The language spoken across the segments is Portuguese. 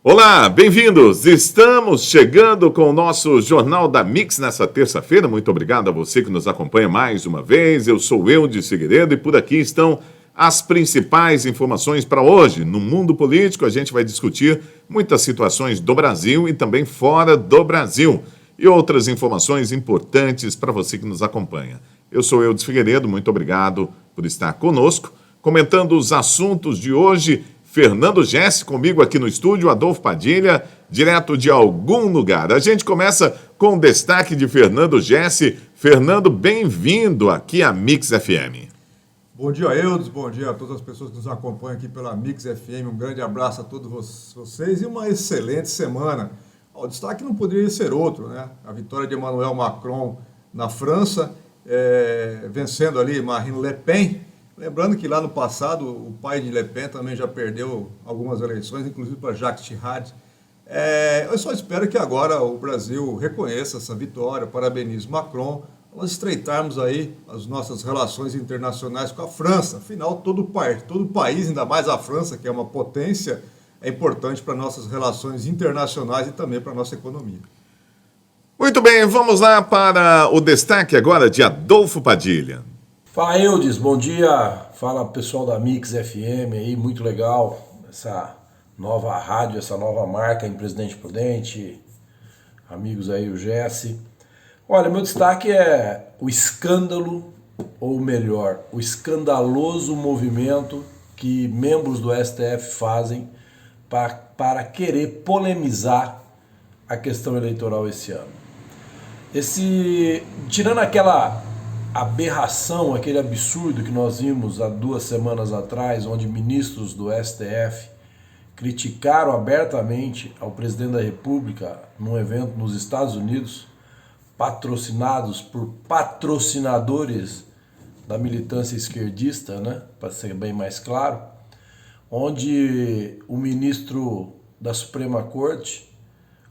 Olá, bem-vindos! Estamos chegando com o nosso Jornal da Mix nessa terça-feira. Muito obrigado a você que nos acompanha mais uma vez. Eu sou Eudes Figueiredo e por aqui estão as principais informações para hoje. No mundo político, a gente vai discutir muitas situações do Brasil e também fora do Brasil. E outras informações importantes para você que nos acompanha. Eu sou Eudes Figueiredo, muito obrigado por estar conosco. Comentando os assuntos de hoje, Fernando Gessi comigo aqui no estúdio, Adolfo Padilha, direto de algum lugar. A gente começa com o destaque de Fernando Gessi. Fernando, bem-vindo aqui à Mix FM. Bom dia, Eudes, bom dia a todas as pessoas que nos acompanham aqui pela Mix FM. Um grande abraço a todos vocês e uma excelente semana. O destaque não poderia ser outro, né? A vitória de Emmanuel Macron na França, vencendo ali Marine Le Pen. Lembrando que lá no passado o pai de Le Pen também já perdeu algumas eleições, inclusive para Jacques Chirac. Eu só espero que agora o Brasil reconheça essa vitória, parabenize Macron, nós estreitarmos aí as nossas relações internacionais com a França. Afinal, todo país, ainda mais a França, que é uma potência, é importante para nossas relações internacionais e também para a nossa economia. Muito bem, vamos lá para o destaque agora de Adolfo Padilha. Fala, Eudes, bom dia. Fala, pessoal da Mix FM aí, muito legal essa nova rádio, essa nova marca em Presidente Prudente, amigos aí, o Gessi. Olha, meu destaque é o escândalo, ou melhor, o escandaloso movimento que membros do STF fazem para querer polemizar a questão eleitoral esse ano. Tirando aquela aberração, aquele absurdo que nós vimos há 2 semanas atrás, onde ministros do STF criticaram abertamente ao presidente da República num evento nos Estados Unidos, patrocinados por patrocinadores da militância esquerdista, né, para ser bem mais claro, onde o ministro da Suprema Corte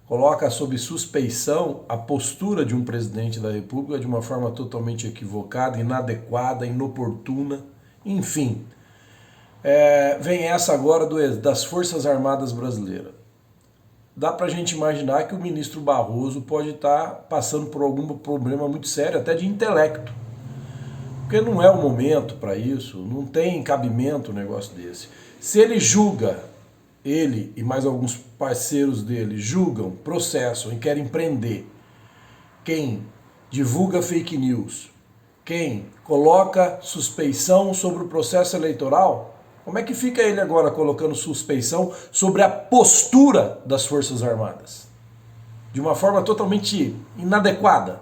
coloca sob suspeição a postura de um presidente da República de uma forma totalmente equivocada, inadequada, inoportuna, enfim. Vem essa agora das Forças Armadas Brasileiras. Dá para a gente imaginar que o ministro Barroso pode estar passando por algum problema muito sério, até de intelecto. Porque não é o momento para isso, não tem cabimento um negócio desse. Se ele ele e mais alguns parceiros dele julgam, processam e querem prender quem divulga fake news, quem coloca suspeição sobre o processo eleitoral, como é que fica ele agora colocando suspeição sobre a postura das Forças Armadas? De uma forma totalmente inadequada.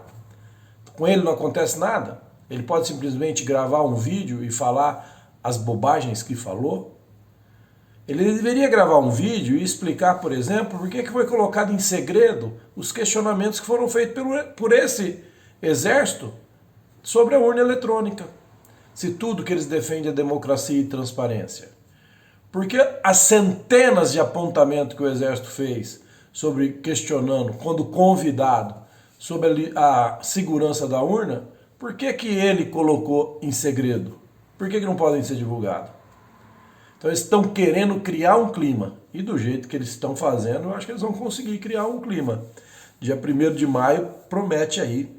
Com ele não acontece nada? Ele pode simplesmente gravar um vídeo e falar as bobagens que falou? Ele deveria gravar um vídeo e explicar, por exemplo, por que foi colocado em segredo os questionamentos que foram feitos por esse exército sobre a urna eletrônica. Se tudo que eles defendem é democracia e transparência. Porque as centenas de apontamentos que o exército fez questionando, quando convidado, sobre a segurança da urna, por que ele colocou em segredo? Por que não podem ser divulgados? Então eles estão querendo criar um clima. E do jeito que eles estão fazendo, eu acho que eles vão conseguir criar um clima. Dia 1º de maio promete aí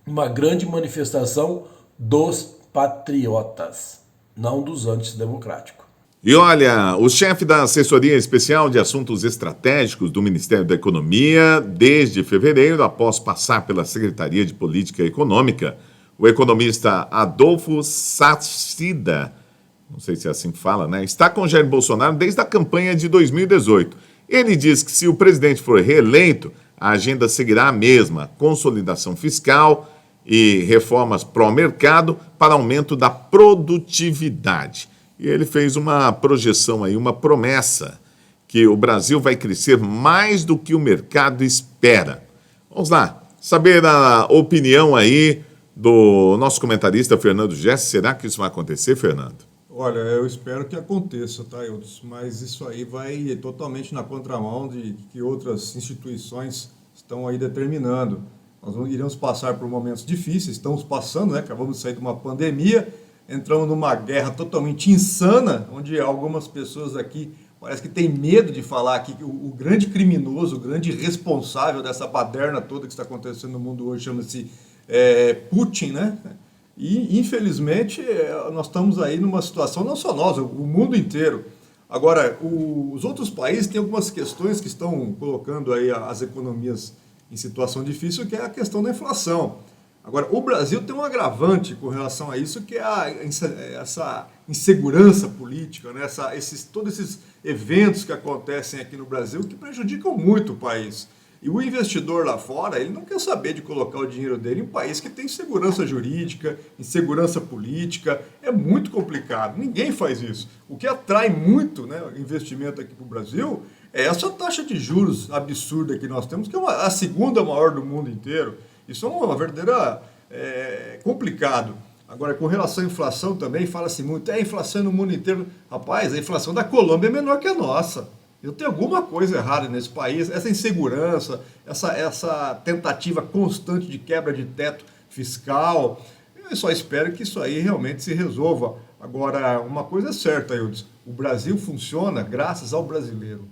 uma grande manifestação dos patriotas, não dos antidemocráticos. E olha, o chefe da Assessoria Especial de Assuntos Estratégicos do Ministério da Economia, desde fevereiro, após passar pela Secretaria de Política Econômica, o economista Adolfo Saxida, não sei se é assim que fala, né? Está com Jair Bolsonaro desde a campanha de 2018. Ele diz que se o presidente for reeleito, a agenda seguirá a mesma, consolidação fiscal e reformas pró-mercado para aumento da produtividade. E ele fez uma projeção aí, uma promessa, que o Brasil vai crescer mais do que o mercado espera. Vamos lá, saber a opinião aí do nosso comentarista Fernando Gessi. Será que isso vai acontecer, Fernando? Olha, eu espero que aconteça, tá, Eudes? Mas isso aí vai totalmente na contramão de que outras instituições estão aí determinando. Nós iremos passar por momentos difíceis, estamos passando, né? Acabamos de sair de uma pandemia, entramos numa guerra totalmente insana, onde algumas pessoas aqui parece que tem medo de falar que o grande criminoso, o grande responsável dessa baderna toda que está acontecendo no mundo hoje chama-se Putin, né? E, infelizmente, nós estamos aí numa situação, não só nós, o mundo inteiro. Agora, os outros países têm algumas questões que estão colocando aí as economias em situação difícil, que é a questão da inflação. Agora, o Brasil tem um agravante com relação a isso, que é essa insegurança política, né? Todos esses eventos que acontecem aqui no Brasil que prejudicam muito o país. E o investidor lá fora, ele não quer saber de colocar o dinheiro dele em um país que tem insegurança jurídica, insegurança política. É muito complicado. Ninguém faz isso. O que atrai muito, né, investimento aqui para o Brasil é essa taxa de juros absurda que nós temos, que é a segunda maior do mundo inteiro. Isso é uma verdadeira complicado. Agora, com relação à inflação também, fala-se muito, a inflação no mundo inteiro. Rapaz, a inflação da Colômbia é menor que a nossa. Eu tenho alguma coisa errada nesse país, essa insegurança, essa tentativa constante de quebra de teto fiscal. Eu só espero que isso aí realmente se resolva. Agora, uma coisa é certa, Eudes, o Brasil funciona graças ao brasileiro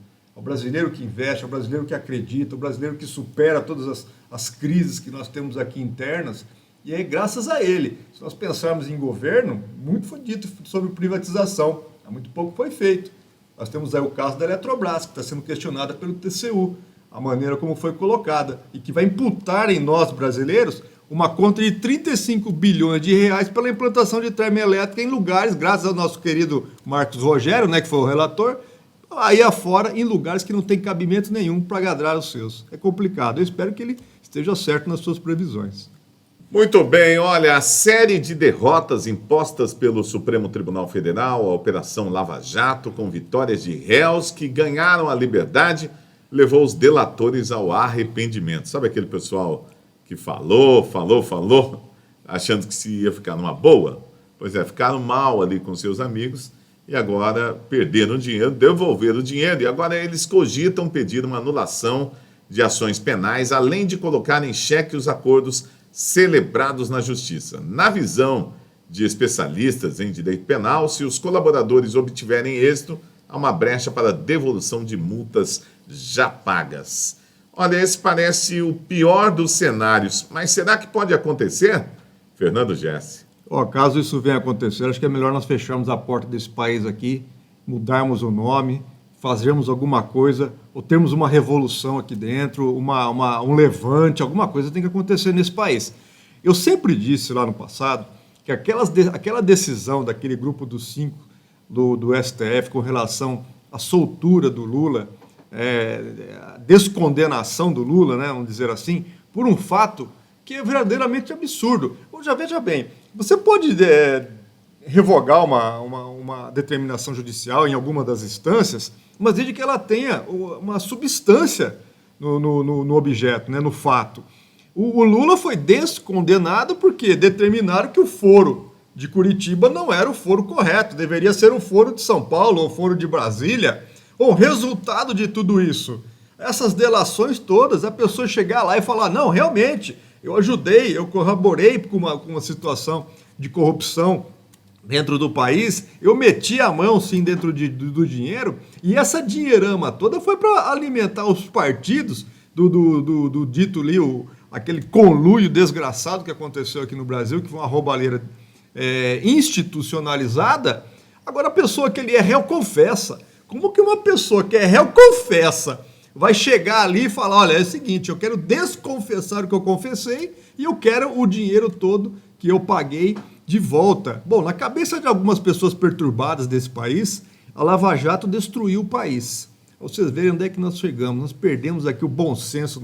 que investe, ao brasileiro que acredita, ao brasileiro que supera todas as crises que nós temos aqui internas, e é graças a ele. Se nós pensarmos em governo, muito foi dito sobre privatização, há muito pouco foi feito. Nós temos aí o caso da Eletrobras, que está sendo questionada pelo TCU, a maneira como foi colocada, e que vai imputar em nós, brasileiros, uma conta de 35 bilhões de reais pela implantação de termoelétrica em lugares, graças ao nosso querido Marcos Rogério, né, que foi o relator, aí afora, em lugares que não tem cabimento nenhum para agradar os seus. É complicado. Eu espero que ele esteja certo nas suas previsões. Muito bem, olha, a série de derrotas impostas pelo Supremo Tribunal Federal, a Operação Lava Jato, com vitórias de réus que ganharam a liberdade, levou os delatores ao arrependimento. Sabe aquele pessoal que falou, achando que se ia ficar numa boa? Pois é, ficaram mal ali com seus amigos e agora perderam dinheiro, devolveram o dinheiro e agora eles cogitam pedir uma anulação de ações penais, além de colocar em xeque os acordos celebrados na Justiça. Na visão de especialistas em direito penal, se os colaboradores obtiverem êxito, há uma brecha para devolução de multas já pagas. Olha, esse parece o pior dos cenários, mas será que pode acontecer? Fernando Gessi. Caso isso venha a acontecer, acho que é melhor nós fecharmos a porta desse país aqui, mudarmos o nome, fazermos alguma coisa, ou termos uma revolução aqui dentro, um levante, alguma coisa tem que acontecer nesse país. Eu sempre disse lá no passado que aquela decisão daquele grupo dos 5 do STF com relação à soltura do Lula, a descondenação do Lula, né, vamos dizer assim, por um fato que é verdadeiramente absurdo. Já veja bem, você pode revogar uma determinação judicial em alguma das instâncias, mas desde que ela tenha uma substância no objeto, né, no fato. O Lula foi descondenado porque determinaram que o foro de Curitiba não era o foro correto, deveria ser o foro de São Paulo ou o foro de Brasília. O resultado de tudo isso, essas delações todas, a pessoa chegar lá e falar, não, realmente, eu ajudei, eu corroborei com uma situação de corrupção dentro do país, eu meti a mão, sim, dentro do dinheiro, e essa dinheirama toda foi para alimentar os partidos do dito ali, aquele conluio desgraçado que aconteceu aqui no Brasil, que foi uma roubalheira institucionalizada. Agora, a pessoa que ele é réu confessa. Como que uma pessoa que é réu confessa vai chegar ali e falar, olha, é o seguinte, eu quero desconfessar o que eu confessei e eu quero o dinheiro todo que eu paguei de volta. Bom, na cabeça de algumas pessoas perturbadas desse país, a Lava Jato destruiu o país. Pra vocês verem onde é que nós chegamos. Nós perdemos aqui o bom senso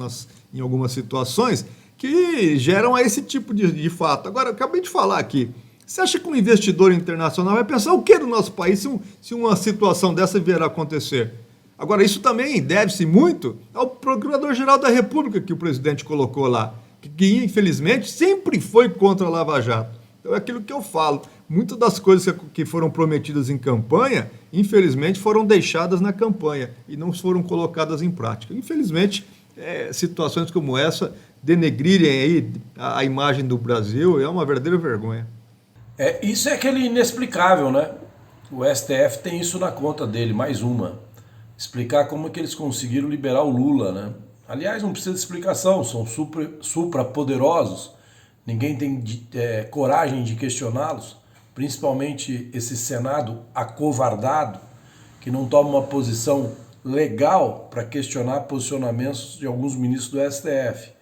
em algumas situações que geram esse tipo de fato. Agora, eu acabei de falar aqui. Você acha que um investidor internacional vai pensar o que do nosso país se uma situação dessa vier a acontecer? Agora, isso também deve-se muito ao Procurador-Geral da República que o presidente colocou lá, que infelizmente sempre foi contra a Lava Jato. Então é aquilo que eu falo. Muitas das coisas que foram prometidas em campanha, infelizmente, foram deixadas na campanha e não foram colocadas em prática. Infelizmente, situações como essa, denegrirem aí a imagem do Brasil, é uma verdadeira vergonha. Isso é aquele inexplicável, né? O STF tem isso na conta dele, mais uma. explicar como é que eles conseguiram liberar o Lula, né? Aliás, não precisa de explicação, são suprapoderosos, ninguém tem coragem de questioná-los, principalmente esse Senado acovardado, que não toma uma posição legal para questionar posicionamentos de alguns ministros do STF.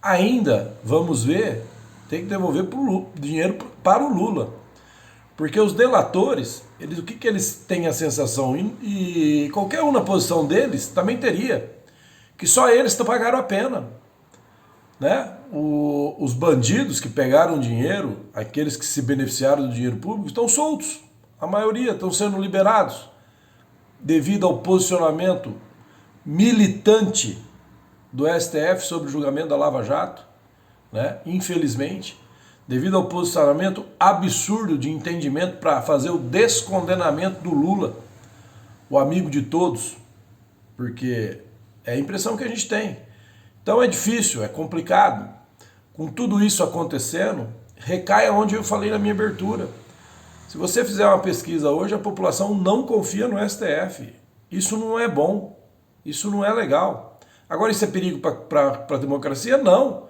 Ainda, vamos ver, tem que devolver dinheiro para o Lula. Porque os delatores, o que eles têm a sensação, e qualquer um na posição deles também teria, que só eles pagaram a pena. Né? Os bandidos que pegaram dinheiro, aqueles que se beneficiaram do dinheiro público, estão soltos. A maioria estão sendo liberados devido ao posicionamento militante do STF sobre o julgamento da Lava Jato, né? Infelizmente, devido ao posicionamento absurdo de entendimento para fazer o descondenamento do Lula, o amigo de todos, porque é a impressão que a gente tem. Então é difícil, é complicado. Com tudo isso acontecendo, recai aonde eu falei na minha abertura. Se você fizer uma pesquisa hoje, a população não confia no STF. Isso não é bom, isso não é legal. Agora, isso é perigo para a democracia? Não,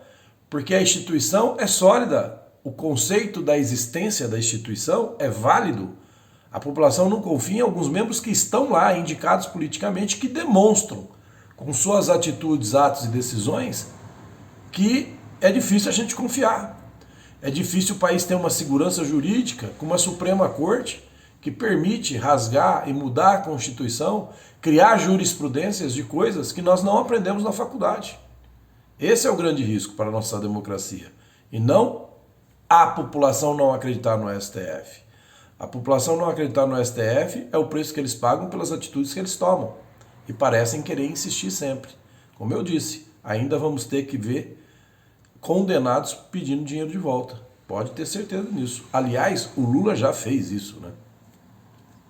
porque a instituição é sólida. O conceito da existência da instituição é válido. A população não confia em alguns membros que estão lá, indicados politicamente, que demonstram, com suas atitudes, atos e decisões, que é difícil a gente confiar. É difícil o país ter uma segurança jurídica com uma Suprema Corte que permite rasgar e mudar a Constituição, criar jurisprudências de coisas que nós não aprendemos na faculdade. Esse é o grande risco para a nossa democracia. E não a população não acreditar no STF. A população não acreditar no STF é o preço que eles pagam pelas atitudes que eles tomam. E parecem querer insistir sempre. Como eu disse, ainda vamos ter que ver condenados pedindo dinheiro de volta. Pode ter certeza nisso. Aliás, o Lula já fez isso, né?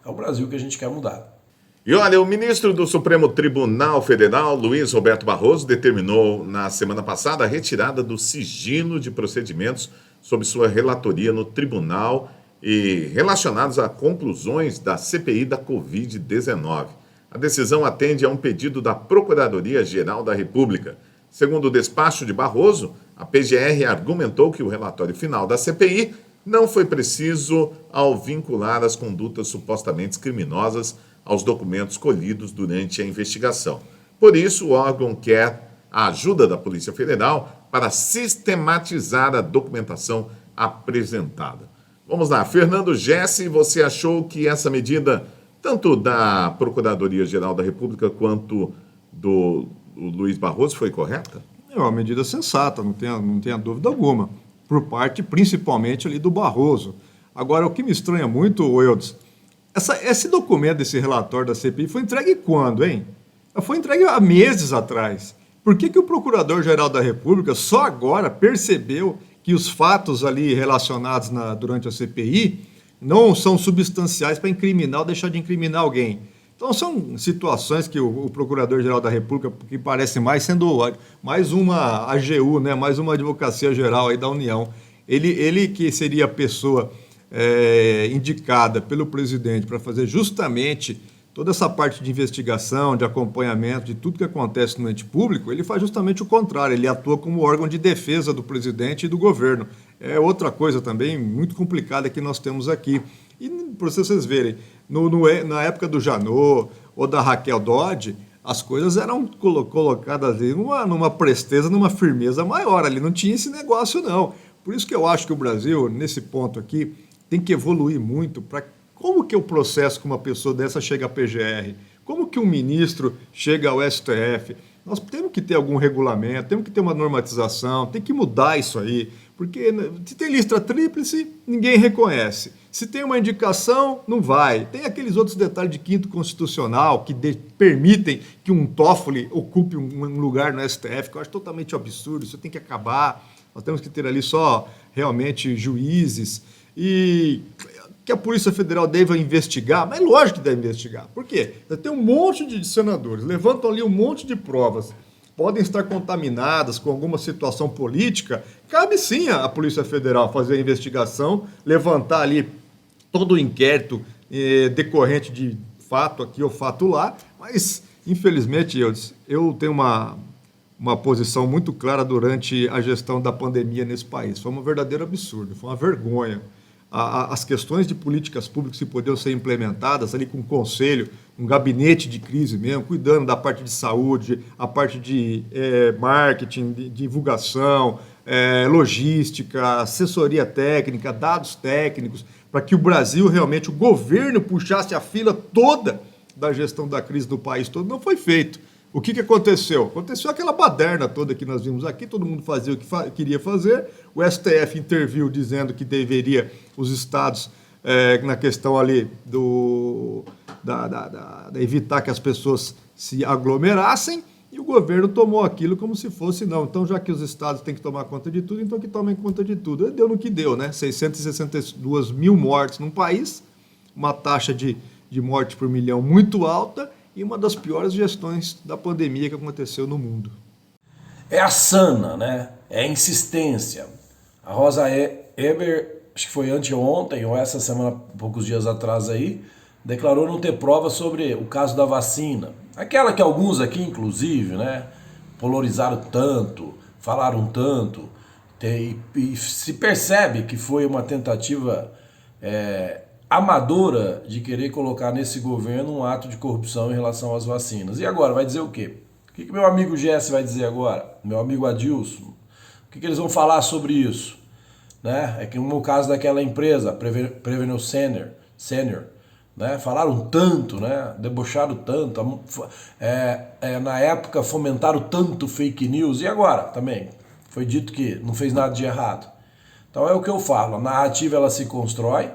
É o Brasil que a gente quer mudar. E olha, o ministro do Supremo Tribunal Federal, Luiz Roberto Barroso, determinou na semana passada a retirada do sigilo de procedimentos sob sua relatoria no tribunal e relacionados a conclusões da CPI da Covid-19. A decisão atende a um pedido da Procuradoria-Geral da República. Segundo o despacho de Barroso, a PGR argumentou que o relatório final da CPI não foi preciso ao vincular as condutas supostamente criminosas aos documentos colhidos durante a investigação. Por isso, o órgão quer a ajuda da Polícia Federal para sistematizar a documentação apresentada. Vamos lá, Fernando Gessi, você achou que essa medida, tanto da Procuradoria-Geral da República quanto do Luiz Barroso, foi correta? É uma medida sensata, não tenha dúvida alguma, por parte principalmente ali do Barroso. Agora, o que me estranha muito, Eudes, esse documento, esse relatório da CPI foi entregue quando, hein? Foi entregue há meses atrás. Por que o Procurador-Geral da República só agora percebeu que os fatos ali relacionados durante a CPI não são substanciais para incriminar ou deixar de incriminar alguém? Então, são situações que o Procurador-Geral da República, que parece mais sendo mais uma AGU, né, mais uma Advocacia Geral aí da União, ele que seria a pessoa indicada pelo presidente para fazer justamente toda essa parte de investigação, de acompanhamento, de tudo que acontece no ente público, ele faz justamente o contrário, ele atua como órgão de defesa do presidente e do governo. É outra coisa também muito complicada que nós temos aqui. E para vocês verem, na época do Janot ou da Raquel Dodge, as coisas eram colocadas ali numa presteza, numa firmeza maior, ali não tinha esse negócio não. Por isso que eu acho que o Brasil, nesse ponto aqui, tem que evoluir muito para como que o processo com uma pessoa dessa chega à PGR, como que um ministro chega ao STF. Nós temos que ter algum regulamento, temos que ter uma normatização, tem que mudar isso aí, porque se tem lista tríplice, ninguém reconhece. Se tem uma indicação, não vai. Tem aqueles outros detalhes de quinto constitucional que permitem que um Toffoli ocupe um lugar no STF, que eu acho totalmente absurdo, isso tem que acabar. Nós temos que ter ali só realmente juízes e que a Polícia Federal deva investigar, mas lógico que deve investigar. Por quê? Tem um monte de senadores, levantam ali um monte de provas, podem estar contaminadas com alguma situação política, cabe sim à Polícia Federal fazer a investigação, levantar ali todo o inquérito decorrente de fato aqui ou fato lá, Mas, infelizmente, eu tenho uma posição muito clara durante a gestão da pandemia nesse país. Foi um verdadeiro absurdo, foi uma vergonha. As questões de políticas públicas que podiam ser implementadas ali com um conselho, um gabinete de crise mesmo, cuidando da parte de saúde, a parte de marketing, de divulgação, logística, assessoria técnica, dados técnicos, para que o Brasil realmente, o governo puxasse a fila toda da gestão da crise do país todo, não foi feito. O que aconteceu? Aconteceu aquela baderna toda que nós vimos aqui, todo mundo fazia o que queria fazer, o STF interviu dizendo que deveria os estados, na questão ali da evitar que as pessoas se aglomerassem, e o governo tomou aquilo como se fosse, não, então já que os estados têm que tomar conta de tudo, então que tomem conta de tudo. E deu no que deu, né? 662 mil mortes num país, uma taxa de morte por milhão muito alta, e uma das piores gestões da pandemia que aconteceu no mundo. É a sana, né? É a insistência. A Rosa Weber, acho que foi anteontem ou essa semana, poucos dias atrás aí, declarou não ter prova sobre o caso da vacina. Aquela que alguns aqui, inclusive, né, polarizaram tanto, falaram tanto, e se percebe que foi uma tentativa amadora de querer colocar nesse governo um ato de corrupção em relação às vacinas. E agora, vai dizer o quê? O que meu amigo Jesse vai dizer agora? Meu amigo Adilson? O que eles vão falar sobre isso? Né? É que no caso daquela empresa, Prevenio Senior, né? Falaram tanto, né? Debocharam tanto, na época fomentaram tanto fake news, e agora também foi dito que não fez nada de errado. Então é o que eu falo, a narrativa ela se constrói,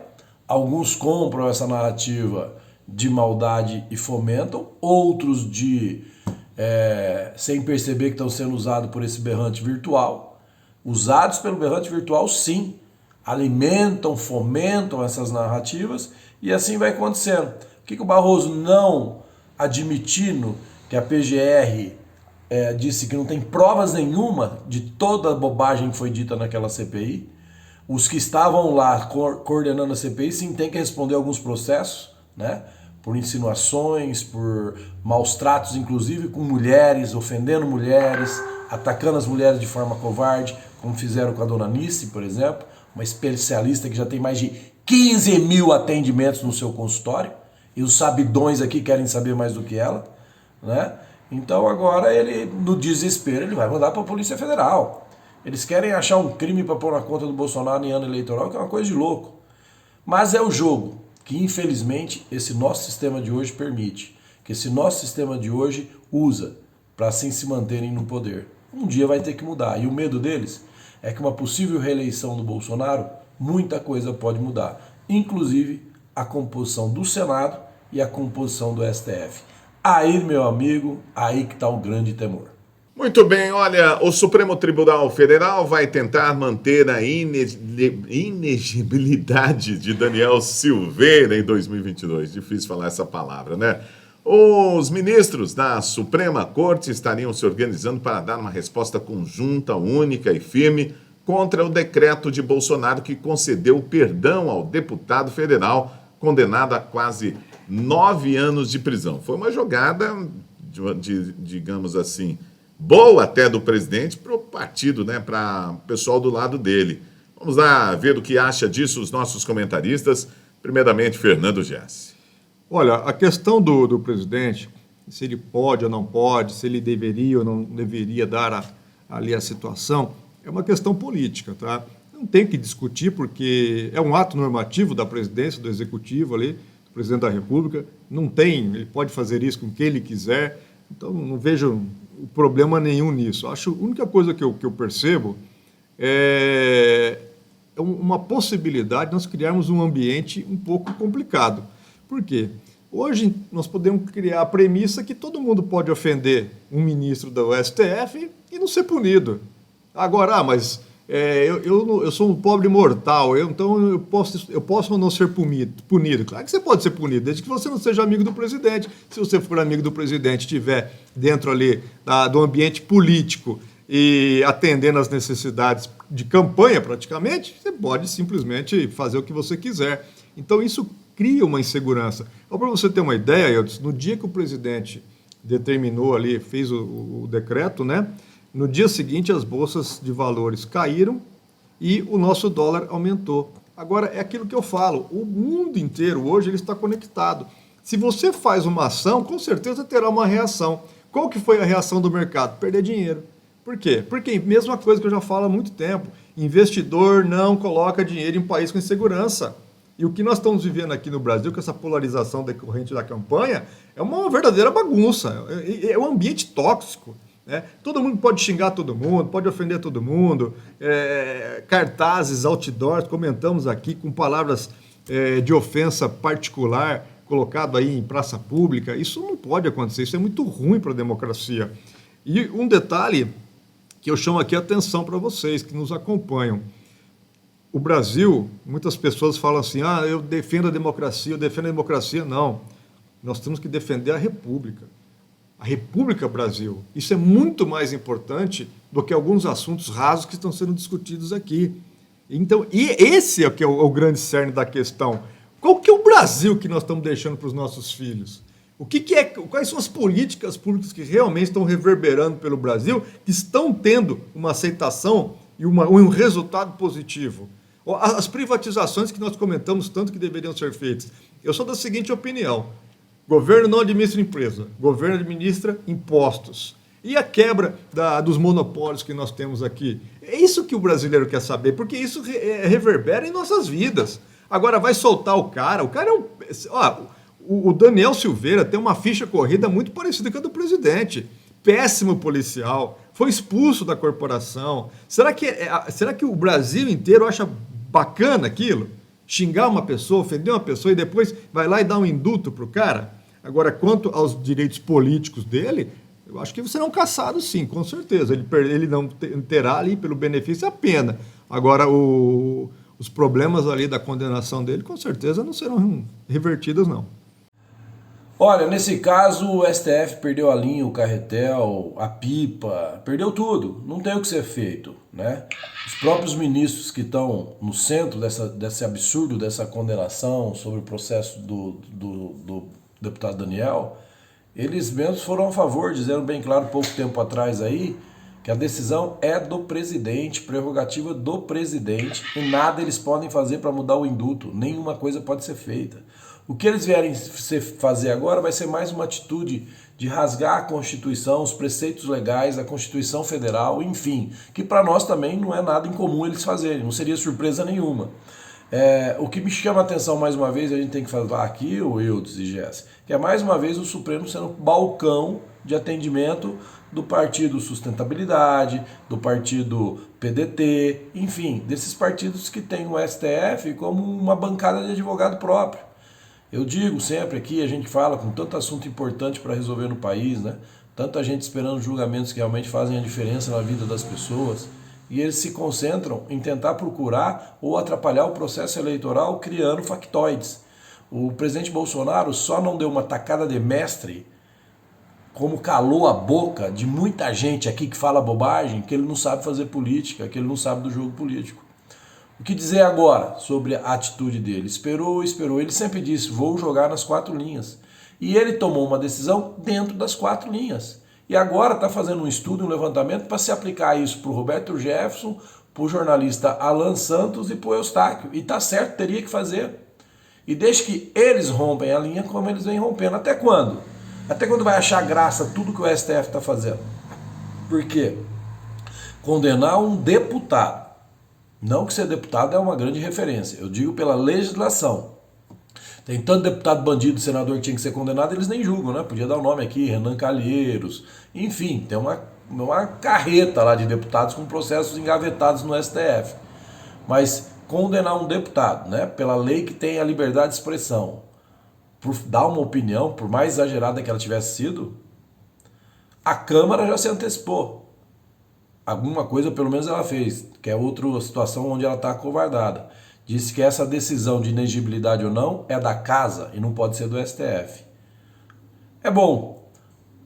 alguns compram essa narrativa de maldade e fomentam, outros sem perceber que estão sendo usados por esse berrante virtual. Usados pelo berrante virtual, sim, alimentam, fomentam essas narrativas, e assim vai acontecendo. O que o Barroso, não admitindo que a PGR disse que não tem provas nenhuma de toda a bobagem que foi dita naquela CPI, os que estavam lá coordenando a CPI sim tem que responder alguns processos, né? Por insinuações, por maus tratos, inclusive com mulheres, ofendendo mulheres, atacando as mulheres de forma covarde, como fizeram com a dona Nice, por exemplo, uma especialista que já tem mais de 15 mil atendimentos no seu consultório, e os sabidões aqui querem saber mais do que ela, né? Então agora ele, no desespero, ele vai mandar para a Polícia Federal. Eles querem achar um crime para pôr na conta do Bolsonaro em ano eleitoral, que é uma coisa de louco. Mas é o jogo que, infelizmente, esse nosso sistema de hoje permite, que esse nosso sistema de hoje usa para assim se manterem no poder. Um dia vai ter que mudar. E o medo deles é que uma possível reeleição do Bolsonaro, muita coisa pode mudar. Inclusive a composição do Senado e a composição do STF. Aí, meu amigo, aí que está o grande temor. Muito bem, olha, o Supremo Tribunal Federal vai tentar manter a inegibilidade de Daniel Silveira em 2022. Difícil falar essa palavra, né? Os ministros da Suprema Corte estariam se organizando para dar uma resposta conjunta, única e firme contra o decreto de Bolsonaro que concedeu perdão ao deputado federal condenado a quase 9 anos de prisão. Foi uma jogada, digamos assim, boa até do presidente para o partido, né, para o pessoal do lado dele. Vamos lá ver o que acha disso os nossos comentaristas. Primeiramente, Fernando Jesse. Olha, a questão do presidente, se ele pode ou não pode, se ele deveria ou não deveria dar ali a situação, é uma questão política, tá? Não tem que discutir porque é um ato normativo da presidência, do executivo ali, do presidente da República. Não tem, ele pode fazer isso com quem ele quiser, então não vejo problema nenhum nisso. Acho a única coisa que eu percebo é uma possibilidade de nós criarmos um ambiente um pouco complicado. Por quê? Hoje nós podemos criar a premissa que todo mundo pode ofender um ministro do STF e não ser punido. Agora, mas eu sou um pobre mortal, então eu posso ou não ser punido. Claro que você pode ser punido, desde que você não seja amigo do presidente. Se você for amigo do presidente, estiver dentro ali do ambiente político e atendendo às necessidades de campanha praticamente, você pode simplesmente fazer o que você quiser. Então isso cria uma insegurança. Então, para você ter uma ideia, Eudes, no dia que o presidente determinou ali, fez o decreto, né? No dia seguinte as bolsas de valores caíram e o nosso dólar aumentou. Agora, é aquilo que eu falo, o mundo inteiro hoje ele está conectado. Se você faz uma ação, com certeza terá uma reação. Qual que foi a reação do mercado? Perder dinheiro. Por quê? Porque mesma coisa que eu já falo há muito tempo, investidor não coloca dinheiro em país com insegurança. E o que nós estamos vivendo aqui no Brasil, com essa polarização decorrente da campanha, é uma verdadeira bagunça, é um ambiente tóxico. Né? Todo mundo pode xingar todo mundo, pode ofender todo mundo, cartazes, outdoors, comentamos aqui com palavras de ofensa particular, colocado aí em praça pública. Isso não pode acontecer, isso é muito ruim para a democracia. E um detalhe que eu chamo aqui a atenção para vocês que nos acompanham. O Brasil, muitas pessoas falam assim, eu defendo a democracia, eu defendo a democracia. Não, nós temos que defender a República. A República Brasil. Isso é muito mais importante do que alguns assuntos rasos que estão sendo discutidos aqui. Então, e esse é o grande cerne da questão. Qual que é o Brasil que nós estamos deixando para os nossos filhos? Quais são as políticas públicas que realmente estão reverberando pelo Brasil, que estão tendo uma aceitação e um resultado positivo? As privatizações que nós comentamos tanto que deveriam ser feitas. Eu sou da seguinte opinião: governo não administra empresa, governo administra impostos. E a quebra dos monopólios que nós temos aqui? É isso que o brasileiro quer saber, porque isso reverbera em nossas vidas. Agora vai soltar o cara é um... o Daniel Silveira tem uma ficha corrida muito parecida com a do presidente. Péssimo policial, foi expulso da corporação. Será que o Brasil inteiro acha bacana aquilo? Xingar uma pessoa, ofender uma pessoa e depois vai lá e dá um indulto para o cara? Agora, quanto aos direitos políticos dele, eu acho que serão cassados sim, com certeza. Ele não terá ali, pelo benefício, a pena. Agora, os problemas ali da condenação dele, com certeza, não serão revertidos, não. Olha, nesse caso, o STF perdeu a linha, o carretel, a pipa, perdeu tudo. Não tem o que ser feito, né? Os próprios ministros que estão no centro desse absurdo, dessa condenação sobre o processo do deputado Daniel, eles mesmos foram a favor, dizendo bem claro pouco tempo atrás aí, que a decisão é do presidente, prerrogativa do presidente, e nada eles podem fazer para mudar o indulto, nenhuma coisa pode ser feita. O que eles vierem fazer agora vai ser mais uma atitude de rasgar a Constituição, os preceitos legais, a Constituição Federal, enfim, que para nós também não é nada incomum eles fazerem, não seria surpresa nenhuma. O que me chama a atenção mais uma vez, a gente tem que falar aqui, o Eudes e Jéssica, que é mais uma vez o Supremo sendo balcão de atendimento do Partido Sustentabilidade, do Partido PDT, enfim, desses partidos que têm o STF como uma bancada de advogado próprio. Eu digo sempre aqui, a gente fala com tanto assunto importante para resolver no país, né? Tanta gente esperando julgamentos que realmente fazem a diferença na vida das pessoas, e eles se concentram em tentar procurar ou atrapalhar o processo eleitoral criando factoides. O presidente Bolsonaro só não deu uma tacada de mestre, como calou a boca de muita gente aqui que fala bobagem, que ele não sabe fazer política, que ele não sabe do jogo político. O que dizer agora sobre a atitude dele? Esperou. Ele sempre disse, vou jogar nas 4 linhas. E ele tomou uma decisão dentro das 4 linhas. E agora está fazendo um estudo, um levantamento para se aplicar isso para o Roberto Jefferson, para o jornalista Alan Santos e para o Eustáquio. E está certo, teria que fazer. E desde que eles rompem a linha, como eles vêm rompendo. Até quando? Até quando vai achar graça tudo que o STF está fazendo? Por quê? Condenar um deputado. Não que ser deputado é uma grande referência, eu digo pela legislação. Tem tanto deputado bandido, senador que tinha que ser condenado, eles nem julgam, né? Podia dar o nome aqui, Renan Calheiros, enfim, tem uma carreta lá de deputados com processos engavetados no STF. Mas condenar um deputado, né, pela lei que tem a liberdade de expressão, por dar uma opinião, por mais exagerada que ela tivesse sido, a Câmara já se antecipou. Alguma coisa pelo menos ela fez, que é outra situação onde ela está acovardada. Disse que essa decisão de inegibilidade ou não é da casa e não pode ser do STF. É bom,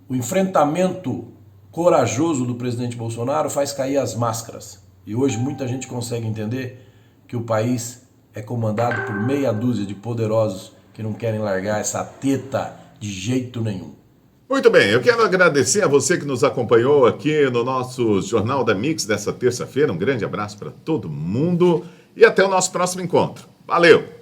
o enfrentamento corajoso do presidente Bolsonaro faz cair as máscaras. E hoje muita gente consegue entender que o país é comandado por meia dúzia de poderosos que não querem largar essa teta de jeito nenhum. Muito bem, eu quero agradecer a você que nos acompanhou aqui no nosso Jornal da Mix dessa terça-feira. Um grande abraço para todo mundo e até o nosso próximo encontro. Valeu!